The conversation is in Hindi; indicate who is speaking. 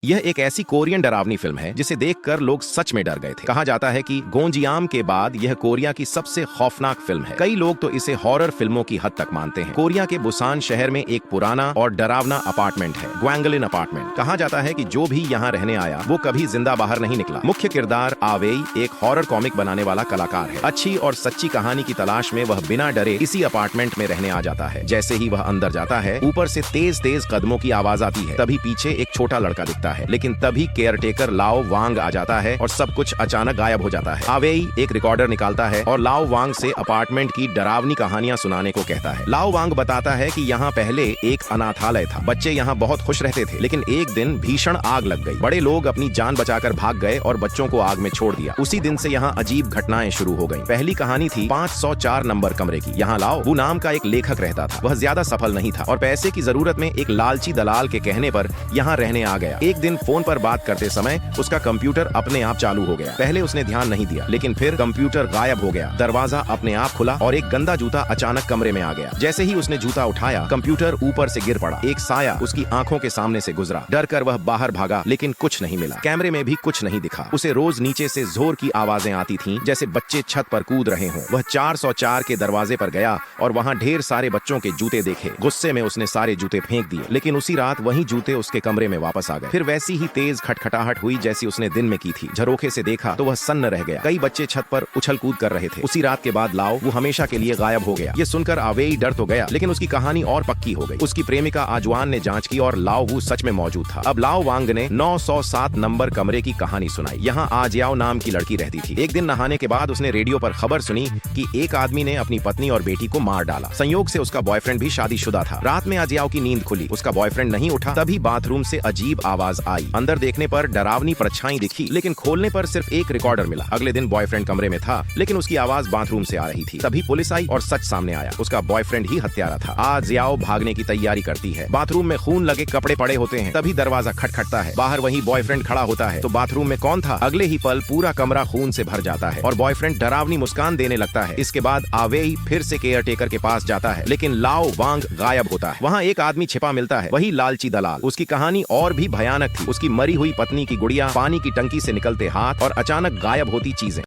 Speaker 1: यह एक ऐसी कोरियन डरावनी फिल्म है जिसे देखकर लोग सच में डर गए थे। कहा जाता है कि गोंजियाम के बाद यह कोरिया की सबसे खौफनाक फिल्म है। कई लोग तो इसे हॉरर फिल्मों की हद तक मानते हैं। कोरिया के बुसान शहर में एक पुराना और डरावना अपार्टमेंट है, ग्वांगलिन अपार्टमेंट। कहा जाता है कि जो भी यहाँ रहने आया वो कभी जिंदा बाहर नहीं निकला। मुख्य किरदार आवेई एक हॉरर कॉमिक बनाने वाला कलाकार है। अच्छी और सच्ची कहानी की तलाश में वह बिना डरे इसी अपार्टमेंट में रहने आ जाता है। जैसे ही वह अंदर जाता है, ऊपर से तेज तेज कदमों की आवाज आती है। तभी पीछे एक छोटा लड़का दिखता है, लेकिन तभी केयरटेकर लाओ वांग आ जाता है और सब कुछ अचानक गायब हो जाता है। आवेई एक रिकॉर्डर निकालता है और लाओ वांग से अपार्टमेंट की डरावनी कहानियां सुनाने को कहता है। लाओ वांग बताता है कि यहाँ पहले एक अनाथालय था। बच्चे यहाँ बहुत खुश रहते थे, लेकिन एक दिन भीषण आग लग गई। बड़े लोग अपनी जान बचाकर भाग गए और बच्चों को आग में छोड़ दिया। उसी दिन से यहाँ अजीब घटनाएं शुरू हो गयी। पहली कहानी थी 504 नंबर कमरे की। यहाँ लाओ वू नाम का एक लेखक रहता था। वह ज्यादा सफल नहीं था और पैसे की जरूरत में एक लालची दलाल के कहने पर यहाँ रहने आ गया। एक दिन फोन पर बात करते समय उसका कंप्यूटर अपने आप चालू हो गया। पहले उसने ध्यान नहीं दिया, लेकिन फिर कंप्यूटर गायब हो गया। दरवाजा अपने आप खुला और एक गंदा जूता अचानक कमरे में आ गया। जैसे ही उसने जूता उठाया, कंप्यूटर ऊपर से गिर पड़ा। एक साया उसकी आंखों के सामने से गुजरा। डर कर वह बाहर भागा, लेकिन कुछ नहीं मिला। कैमरे में भी कुछ नहीं दिखा। उसे रोज नीचे से जोर की आवाजें आती थीं, जैसे बच्चे छत पर कूद रहे हों। वह 404 के दरवाजे पर गया और वहाँ ढेर सारे बच्चों के जूते देखे। गुस्से में उसने सारे जूते फेंक दिए, लेकिन उसी रात वही जूते उसके कमरे में वापस आ गए। फिर वैसी ही तेज खटखटाहट हुई जैसी उसने दिन में की थी। झरोखे से देखा तो वह सन्न रह गया। कई बच्चे छत पर उछल कूद कर रहे थे। उसी रात के बाद लाओ वो हमेशा के लिए गायब हो गया। ये सुनकर आवेई डर तो गया, लेकिन उसकी कहानी और पक्की हो गई। उसकी प्रेमिका आजवान ने जांच की और लाओ वो सच में मौजूद था। अब लाओ वांग ने 907 नंबर कमरे की कहानी सुनाई। यहाँ आजियाओ नाम की लड़की रहती थी। एक दिन नहाने के बाद उसने रेडियो पर खबर सुनी कि एक आदमी ने अपनी पत्नी और बेटी को मार डाला। संयोग से उसका बॉयफ्रेंड भी शादीशुदा था। रात में आजियाओ की नींद खुली। उसका बॉयफ्रेंड नहीं उठा। तभी बाथरूम से अजीब आवाज आई। अंदर देखने पर डरावनी परछाई दिखी, लेकिन खोलने पर सिर्फ एक रिकॉर्डर मिला। अगले दिन बॉयफ्रेंड कमरे में था, लेकिन उसकी आवाज बाथरूम से आ रही थी। तभी पुलिस आई और सच सामने आया। उसका बॉयफ्रेंड ही हत्यारा था। आज याओ भागने की तैयारी करती है। बाथरूम में खून लगे कपड़े पड़े होते हैं। तभी दरवाजा खटखटता है। बाहर वही बॉयफ्रेंड खड़ा होता है। तो बाथरूम में कौन था? अगले ही पल पूरा कमरा खून से भर जाता है और बॉयफ्रेंड डरावनी मुस्कान देने लगता है। इसके बाद आवेई फिर से केयरटेकर के पास जाता है, लेकिन लाओ वांग गायब होता है। वहाँ एक आदमी छिपा मिलता है, वही लालची दलाल। उसकी कहानी और भी भयानक थी। उसकी मरी हुई पत्नी की गुड़िया, पानी की टंकी से निकलते हाथ और अचानक गायब होती चीजें।